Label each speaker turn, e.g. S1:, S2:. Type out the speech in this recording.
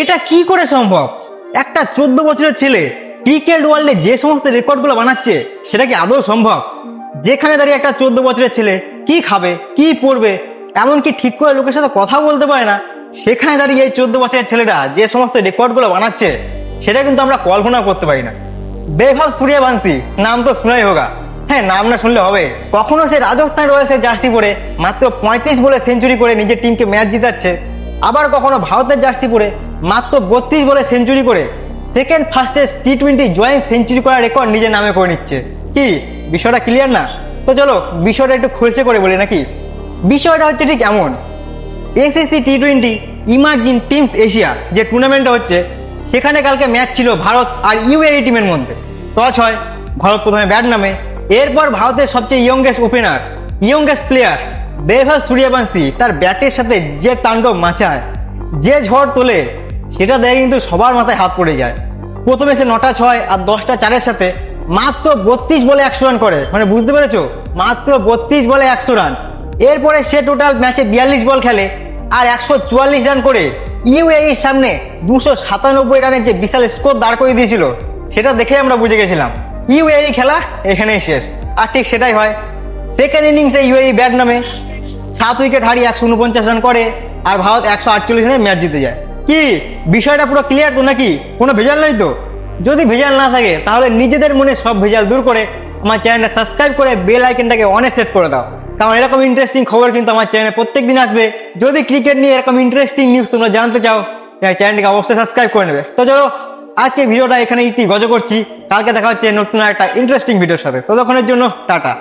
S1: এটা কি করে সম্ভব? একটা 14 বছরের ছেলে ক্রিকেট ওয়ার্ল্ডে যে সমস্ত রেকর্ডগুলো বানাচ্ছে সেটা কি আদৌ সম্ভব? যেখানে দাঁড়িয়ে একটা 14 বছরের ছেলে কি খাবে, কি পরবে, এমনকি ঠিক করে লোকের সাথে কথা বলতে পারে না, সেখানে দাঁড়িয়ে এই 14 বছরের ছেলেটা যে সমস্ত রেকর্ডগুলো বানাচ্ছে সেটা কিন্তু আমরা কল্পনা করতে পারি না। বৈভব সূর্যবংশী নাম তো শোনাই হোগা। হ্যাঁ, নাম না শুনলে হবে? কখনো সে রাজস্থান রয়্যালসের জার্সি পরে মাত্র 35 বলে সেঞ্চুরি করে নিজের টিমকে ম্যাচ জিতাচ্ছে, আবার কখনো ভারতের জার্সি পরে মাত্র 32 বলে সেঞ্চুরি করে second fastest T20 joint century করার রেকর্ড নিজের নামে করে নিচ্ছে। কি বিষয়টা ক্লিয়ার না? তো চলো বিষয়টা একটু খোলসে করে বলি নাকি। বিষয়টা হচ্ছে ঠিক এমন, SSC T20 emerging teams Asia যে টুর্নামেন্টটা হচ্ছে, সেখানে কালকে ম্যাচ ছিল ভারত আর ইউএই টিমের মধ্যে। টস হয়, ভারত প্রথমে ব্যাট নামে। এরপর ভারতের সবচেয়ে ইয়ংগেস্ট ওপেনার, ইয়ংগেস্ট প্লেয়ার বৈভব সূর্যবংশী তার ব্যাটের সাথে যে তাণ্ডব মাচায়, যে ঝড় তোলে, সেটা দেখে কিন্তু সবার মাথায় হাত পড়ে যায়। প্রথমে সে 9টা 6 আর 10টা 4-এর সাথে মাত্র 32 বলে 100 রান করে, মানে বুঝতে পেরেছো, মাত্র 32 বলে 100 রান। এরপরে সে টোটাল ম্যাচে 42 বল খেলে আর 144 রান করে ইউএইর সামনে 297 রানের যে বিশাল স্কোর দাঁড় করে দিয়েছিল, সেটা দেখে আমরা বুঝে গেছিলাম ইউএই খেলা এখানেই শেষ। আর ঠিক সেটাই হয়। সেকেন্ড ইনিংসে ইউএই ব্যাট নামে, 7 উইকেট হারিয়ে 149 রান করে আর ভারত 148 রানে ম্যাচ জিতে যায়। কি বিষয়টা পুরো ক্লিয়ার তো নাকি? কোনো ভেজাল নেই তো? যদি ভেজাল না থাকে তাহলে নিজেদের মনে সব ভেজাল দূর করে আমার চ্যানেলটা সাবস্ক্রাইব করে বেল আইকনটাকে অনে সেট করে দাও, কারণ এরকম ইন্টারেস্টিং খবর কিন্তু আমার চ্যানেলে প্রত্যেকদিন আসবে। যদি ক্রিকেট নিয়ে এরকম ইন্টারেস্টিং নিউজ তোমরা জানতে চাও তাহলে চ্যানেলটিকে অবশ্যই সাবস্ক্রাইব করে নেবে। তো চলো আজকে ভিডিওটা এখানে গজ করছি, কালকে দেখা হচ্ছে নতুন একটা ইন্টারেস্টিং ভিডিওর সাথে। ততক্ষণের জন্য টাটা।